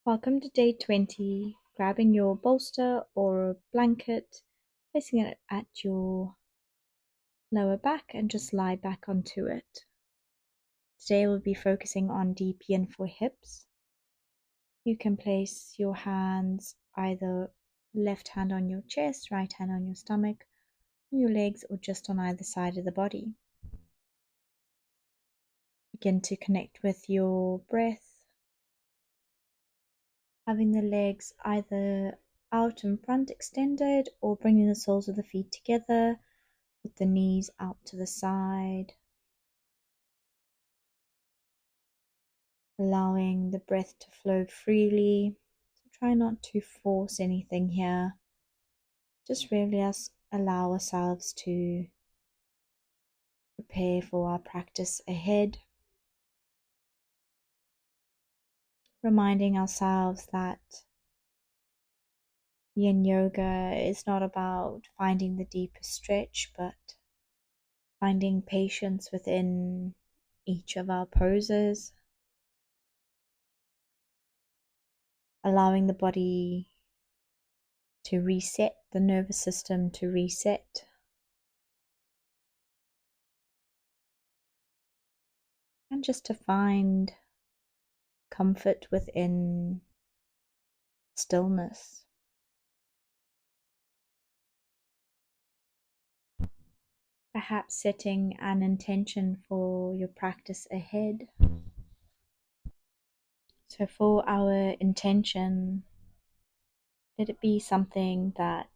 Welcome to day 20. Grabbing your bolster or a blanket, placing it at your lower back, and just lie back onto it. Today we'll be focusing on DPN for hips. You can place your hands either left hand on your chest, right hand on your stomach, on your legs, or just on either side of the body. Begin to connect with your breath, having the legs either out in front extended or bringing the soles of the feet together with the knees out to the side, allowing the breath to flow freely. So try not to force anything here. Just really allow ourselves to prepare for our practice ahead. Reminding ourselves that Yin Yoga is not about finding the deepest stretch, but finding patience within each of our poses, allowing the body to reset, the nervous system to reset, and just to find comfort within stillness. Perhaps setting an intention for your practice ahead. So for our intention, let it be something that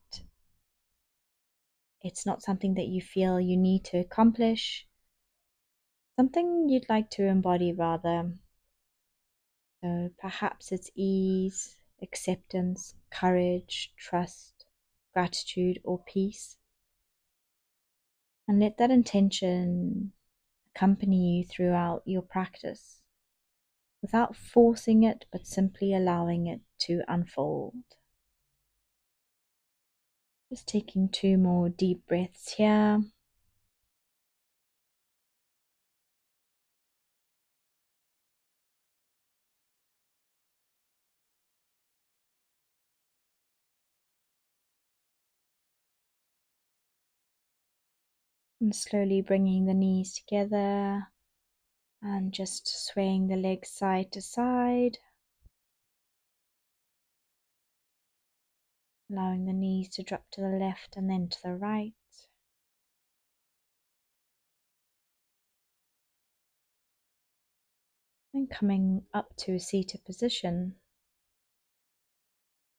it's not something that you feel you need to accomplish, something you'd like to embody rather. So perhaps it's ease, acceptance, courage, trust, gratitude, or peace. And let that intention accompany you throughout your practice without forcing it, but simply allowing it to unfold. Just taking 2 more deep breaths here. And slowly bringing the knees together and just swaying the legs side to side. Allowing the knees to drop to the left and then to the right. And coming up to a seated position.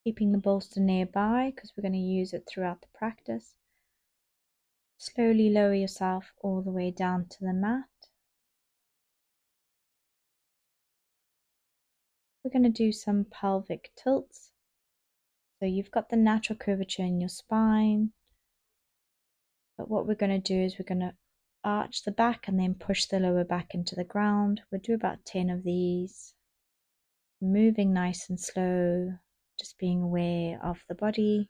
Keeping the bolster nearby because we're going to use it throughout the practice. Slowly lower yourself all the way down to the mat. We're going to do some pelvic tilts. So you've got the natural curvature in your spine. But what we're going to do is we're going to arch the back and then push the lower back into the ground. We'll do about 10 of these. Moving nice and slow, just being aware of the body.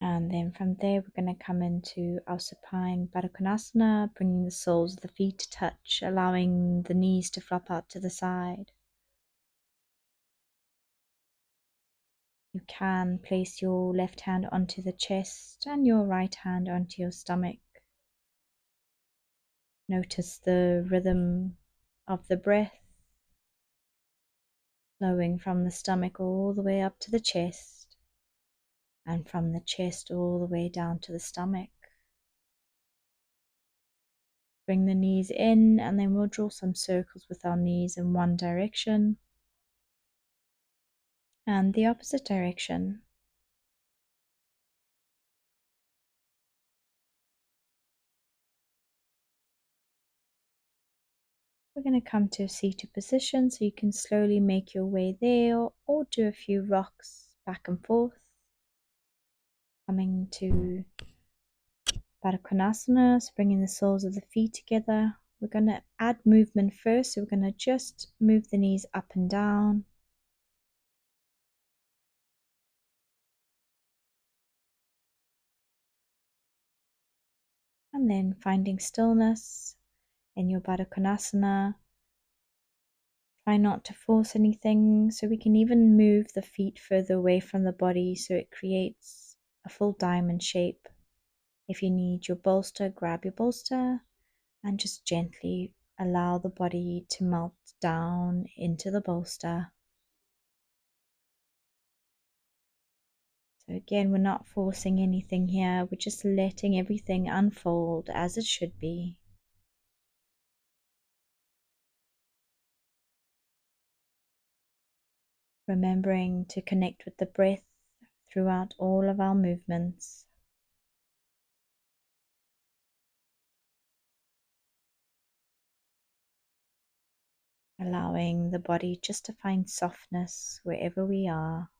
And then from there, we're going to come into our supine Baddha Konasana, bringing the soles of the feet to touch, allowing the knees to flop out to the side. You can place your left hand onto the chest and your right hand onto your stomach. Notice the rhythm of the breath, flowing from the stomach all the way up to the chest, and from the chest all the way down to the stomach. Bring the knees in, and then we'll draw some circles with our knees in one direction and the opposite direction. We're going to come to a seated position, so you can slowly make your way there or do a few rocks back and forth. coming to Baddha Konasana, so bringing the soles of the feet together. We're going to add movement first, so we're going to just move the knees up and down. And then finding stillness in your Baddha Konasana. Try not to force anything, so we can even move the feet further away from the body so it creates a full diamond shape. If you need your bolster, grab your bolster and just gently allow the body to melt down into the bolster. So again, we're not forcing anything here, we're just letting everything unfold as it should be. Remembering to connect with the breath throughout all of our movements. Allowing the body just to find softness wherever we are.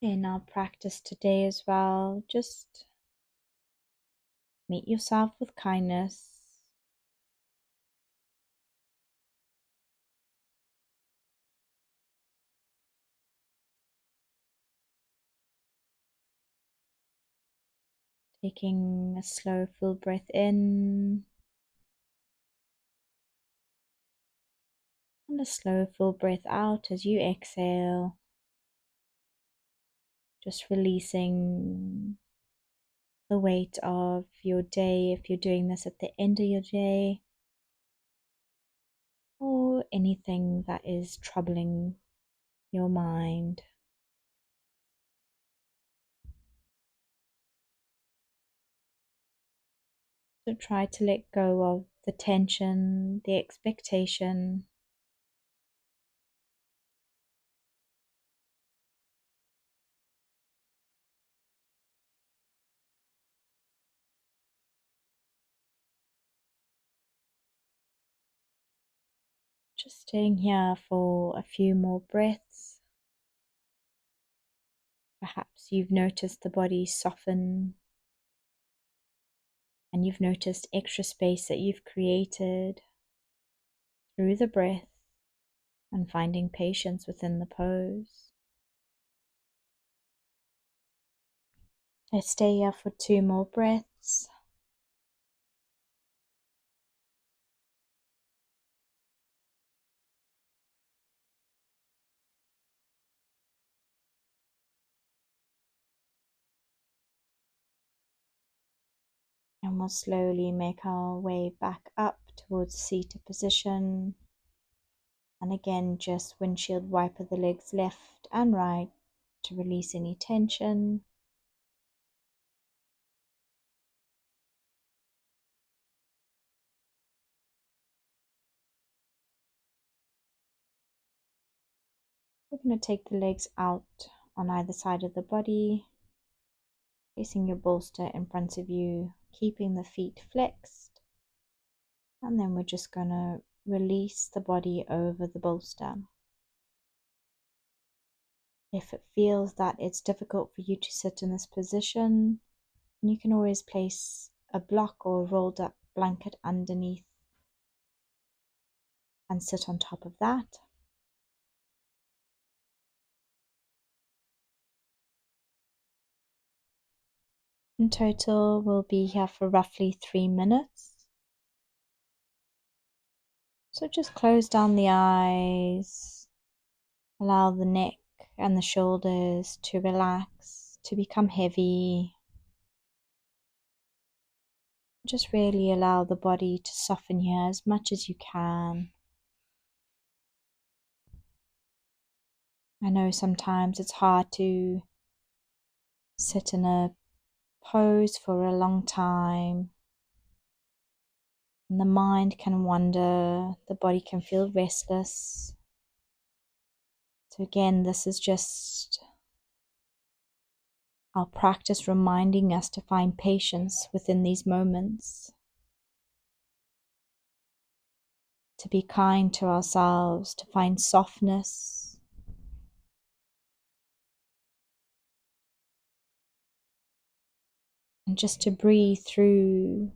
In our practice today as well, just meet yourself with kindness. Taking a slow full breath in and a slow full breath out as you exhale. Just releasing the weight of your day if you're doing this at the end of your day, or anything that is troubling your mind. So try to let go of the tension, the expectation. Just staying here for a few more breaths. Perhaps you've noticed the body soften and you've noticed extra space that you've created through the breath and finding patience within the pose. Let's stay here for 2 more breaths. And we'll slowly make our way back up towards seated position. And again, just windshield wiper the legs left and right to release any tension. We're going to take the legs out on either side of the body, placing your bolster in front of you, keeping the feet flexed. And then we're just going to release the body over the bolster. If it feels that it's difficult for you to sit in this position, you can always place a block or a rolled up blanket underneath and sit on top of that. In total, we'll be here for roughly 3 minutes. So just close down the eyes, allow the neck and the shoulders to relax, to become heavy. Just really allow the body to soften here as much as you can. I know sometimes it's hard to sit in a pose for a long time, and the mind can wander, the body can feel restless. So again, this is just our practice reminding us to find patience within these moments, to be kind to ourselves, to find softness, and just to breathe through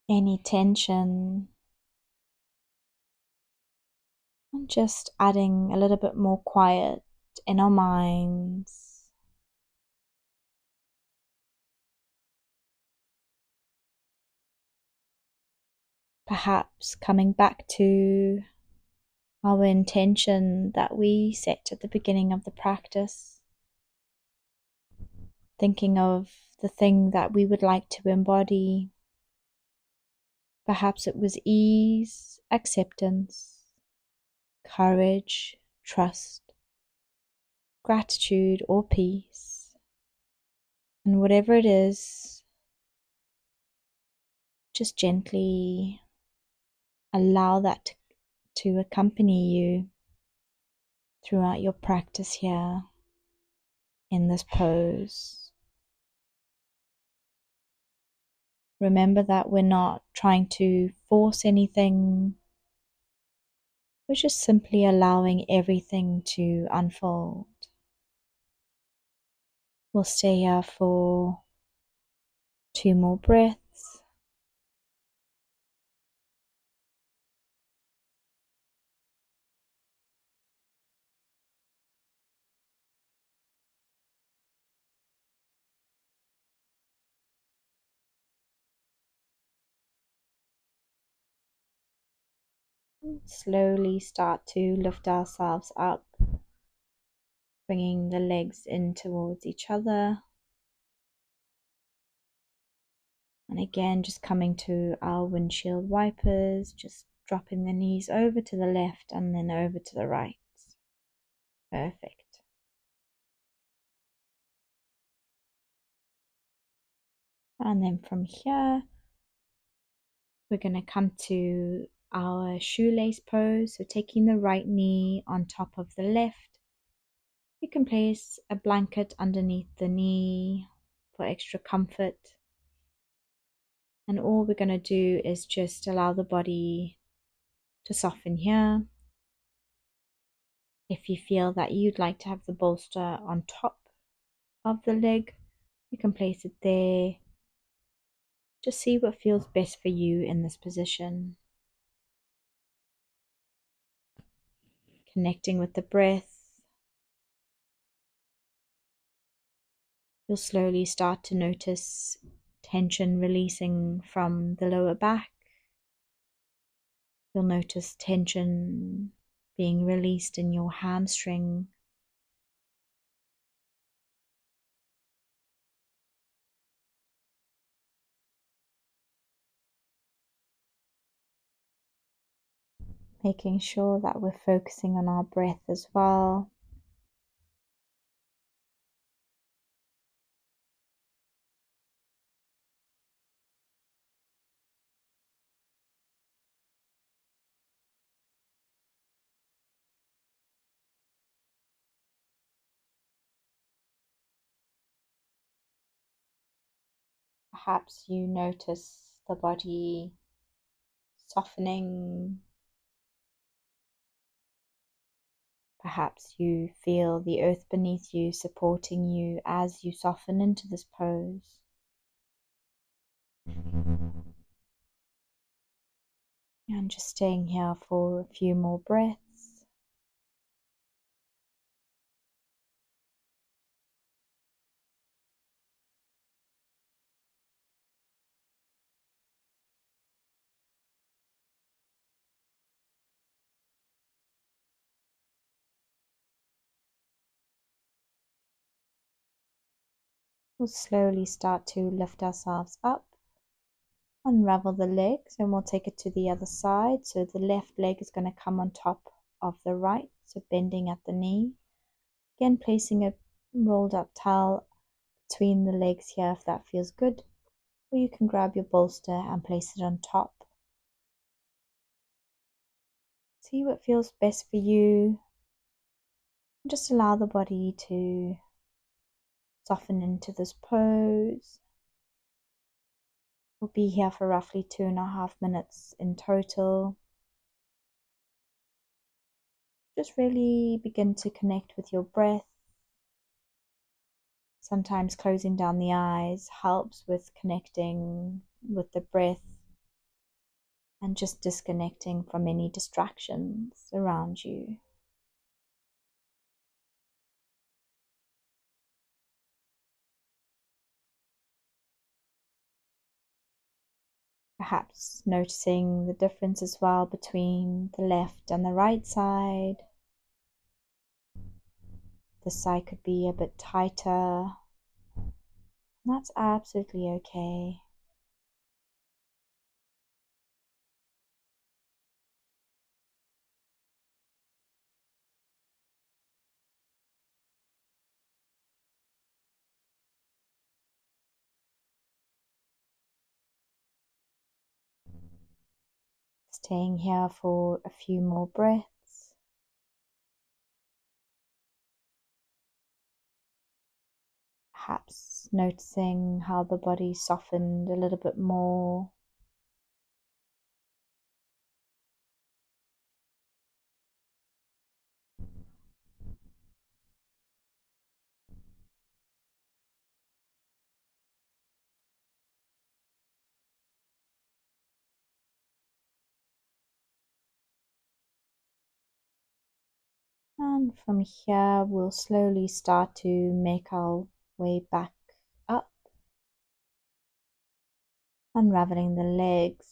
any tension, and just adding a little bit more quiet in our minds. Perhaps coming back to our intention that we set at the beginning of the practice, thinking of the thing that we would like to embody. Perhaps it was ease, acceptance, courage, trust, gratitude, or peace. And whatever it is, just gently allow that to accompany you throughout your practice here in this pose. Remember that we're not trying to force anything. We're just simply allowing everything to unfold. We'll stay here for 2 more breaths. Slowly start to lift ourselves up, bringing the legs in towards each other. And again, just coming to our windshield wipers, just dropping the knees over to the left and then over to the right. Perfect. And then from here, we're going to come to our shoelace pose. So taking the right knee on top of the left, you can place a blanket underneath the knee for extra comfort. And all we're going to do is just allow the body to soften here. If you feel that you'd like to have the bolster on top of the leg, you can place it there. Just see what feels best for you in this position. Connecting with the breath. You'll slowly start to notice tension releasing from the lower back. You'll notice tension being released in your hamstring. Making sure that we're focusing on our breath as well. Perhaps you notice the body softening. Perhaps you feel the earth beneath you supporting you as you soften into this pose. And just staying here for a few more breaths. We'll slowly start to lift ourselves up, unravel the legs, and we'll take it to the other side. So the left leg is going to come on top of the right, so bending at the knee. Again, placing a rolled up towel between the legs here if that feels good, or you can grab your bolster and place it on top. See what feels best for you. Just allow the body to soften into this pose. We'll be here for roughly 2.5 minutes in total. Just really begin to connect with your breath. Sometimes closing down the eyes helps with connecting with the breath and just disconnecting from any distractions around you. Perhaps noticing the difference as well between the left and the right side. The side could be a bit tighter. That's absolutely okay. Staying here for a few more breaths. Perhaps noticing how the body softened a little bit more. And from here, we'll slowly start to make our way back up, unraveling the legs.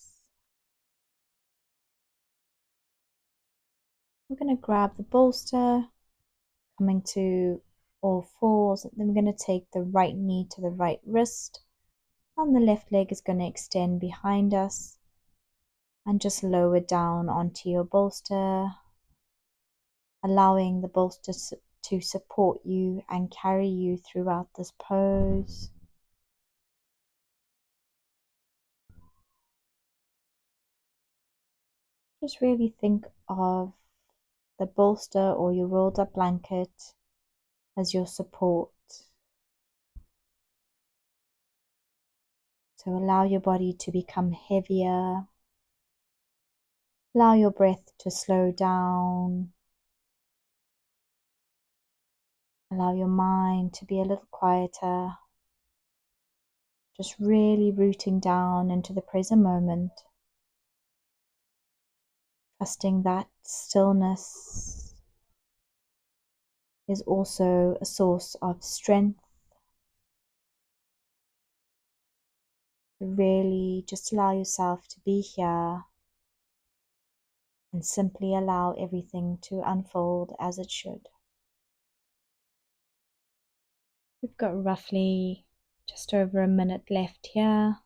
We're going to grab the bolster, coming to all fours. Then we're going to take the right knee to the right wrist, and the left leg is going to extend behind us, and just lower down onto your bolster, allowing the bolster to support you and carry you throughout this pose. Just really think of the bolster or your rolled up blanket as your support. So allow your body to become heavier. Allow your breath to slow down. Allow your mind to be a little quieter. Just really rooting down into the present moment. Trusting that stillness is also a source of strength. Really just allow yourself to be here and simply allow everything to unfold as it should. We've got roughly just over a minute left here.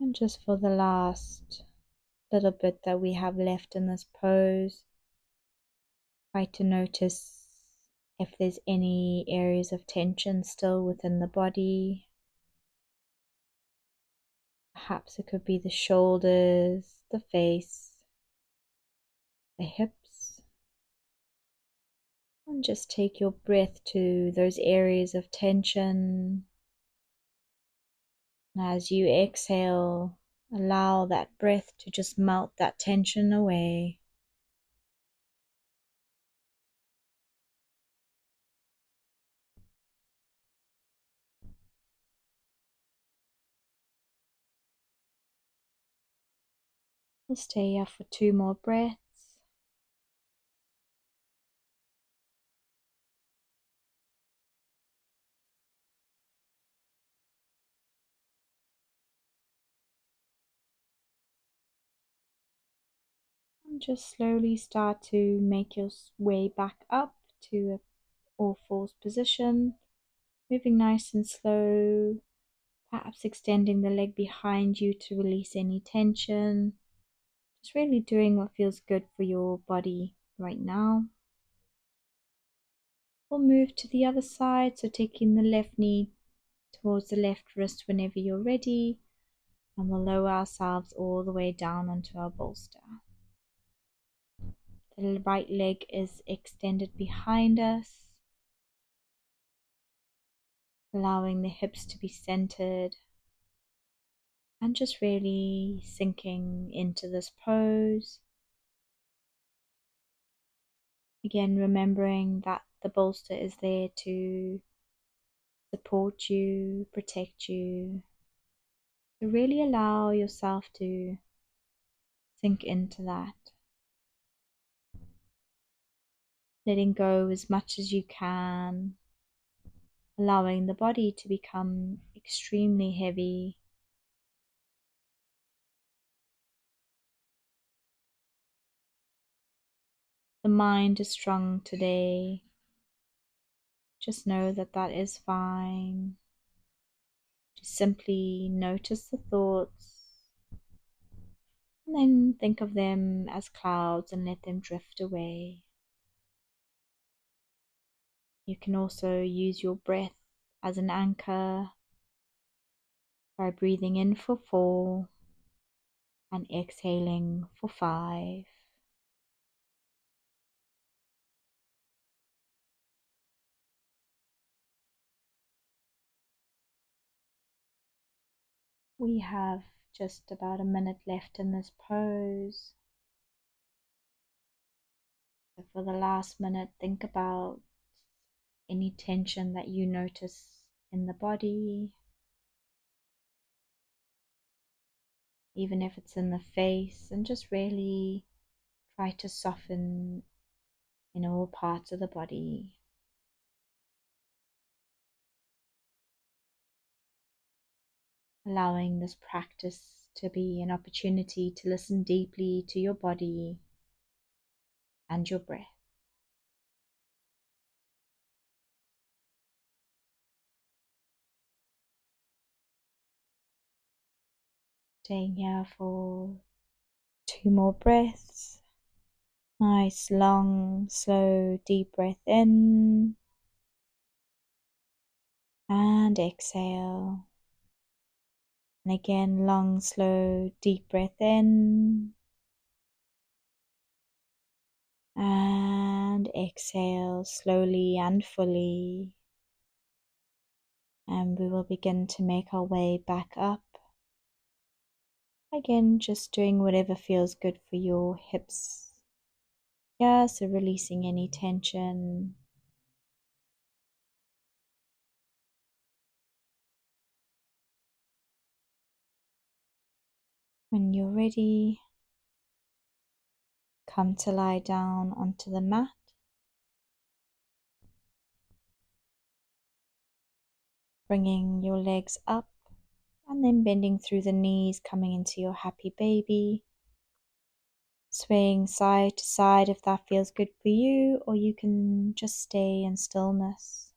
And just for the last little bit that we have left in this pose, try to notice if there's any areas of tension still within the body. Perhaps it could be the shoulders, the face, the hips. And just take your breath to those areas of tension. And as you exhale, allow that breath to just melt that tension away. We'll stay here for 2 more breaths. And just slowly start to make your way back up to all fours position, moving nice and slow, perhaps extending the leg behind you to release any tension. Just really doing what feels good for your body right now. We'll move to the other side, so taking the left knee towards the left wrist whenever you're ready, and we'll lower ourselves all the way down onto our bolster. The right leg is extended behind us, allowing the hips to be centered and just really sinking into this pose. Again, remembering that the bolster is there to support you, protect you. So really allow yourself to sink into that. Letting go as much as you can, allowing the body to become extremely heavy. The mind is strong today. Just know that that is fine. Just simply notice the thoughts and then think of them as clouds and let them drift away. You can also use your breath as an anchor by breathing in for 4 and exhaling for 5. We have just about a minute left in this pose. So for the last minute, think about any tension that you notice in the body, even if it's in the face, and just really try to soften in all parts of the body. Allowing this practice to be an opportunity to listen deeply to your body and your breath. Staying here for 2 more breaths. Nice, long, slow, deep breath in and exhale. And again, long, slow, deep breath in and exhale slowly and fully. And we will begin to make our way back up. Again, just doing whatever feels good for your hips. Yeah, so releasing any tension. When you're ready, come to lie down onto the mat. Bringing your legs up and then bending through the knees, coming into your happy baby. Swaying side to side if that feels good for you, or you can just stay in stillness.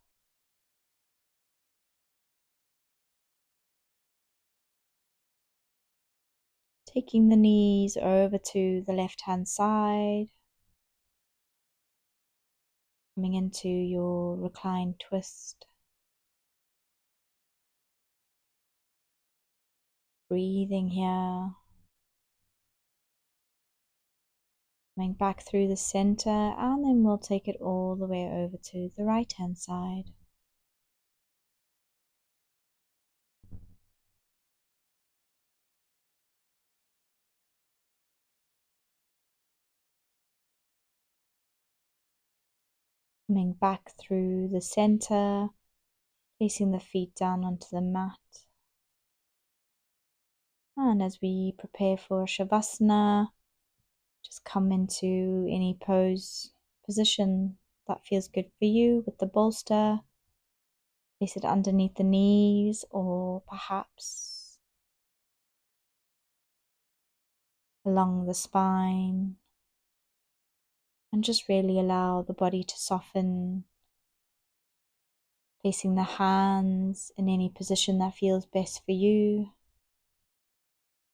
Taking the knees over to the left hand side. Coming into your reclined twist. Breathing here. Coming back through the center, and then we'll take it all the way over to the right hand side. Coming back through the center, placing the feet down onto the mat. And as we prepare for Shavasana, just come into any position that feels good for you with the bolster. Place it underneath the knees or perhaps along the spine. And just really allow the body to soften Placing the hands in any position that feels best for you.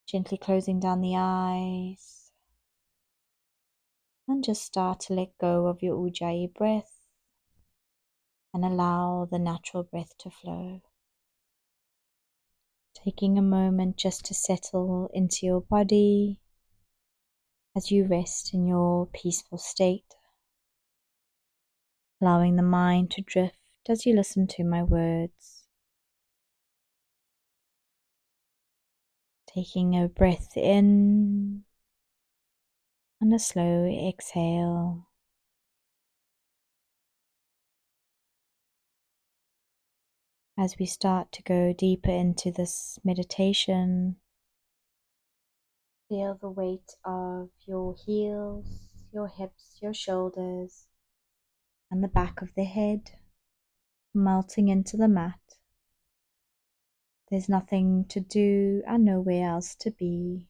Gently closing down the eyes. And just start to let go of your Ujjayi breath and allow the natural breath to flow. Taking a moment just to settle into your body as you rest in your peaceful state. Allowing the mind to drift as you listen to my words. Taking a breath in and a slow exhale. As we start to go deeper into this meditation, feel the weight of your heels, your hips, your shoulders, and the back of the head melting into the mat. There's nothing to do and nowhere else to be.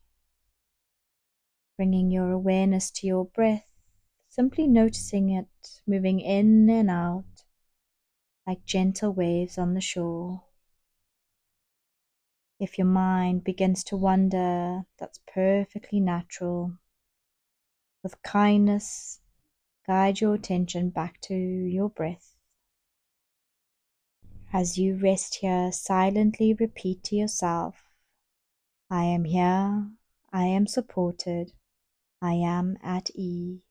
Bringing your awareness to your breath, simply noticing it moving in and out like gentle waves on the shore. If your mind begins to wander, that's perfectly natural. With kindness, guide your attention back to your breath. As you rest here, silently repeat to yourself, I am here, I am supported, I am at ease.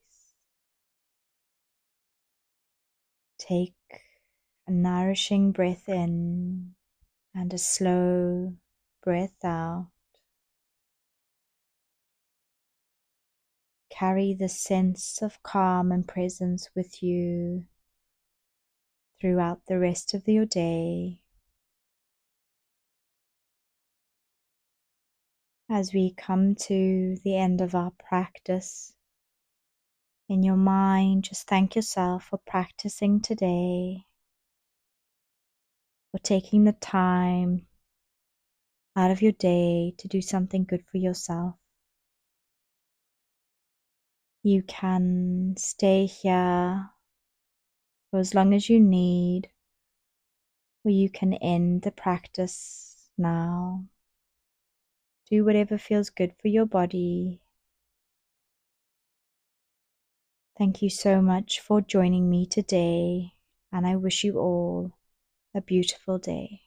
Take a nourishing breath in and a slow breath out. Carry the sense of calm and presence with you throughout the rest of your day. As we come to the end of our practice, in your mind, just thank yourself for practicing today, for taking the time out of your day to do something good for yourself. You can stay here for as long as you need, or you can end the practice now. Do whatever feels good for your body. Thank you so much for joining me today, and I wish you all a beautiful day.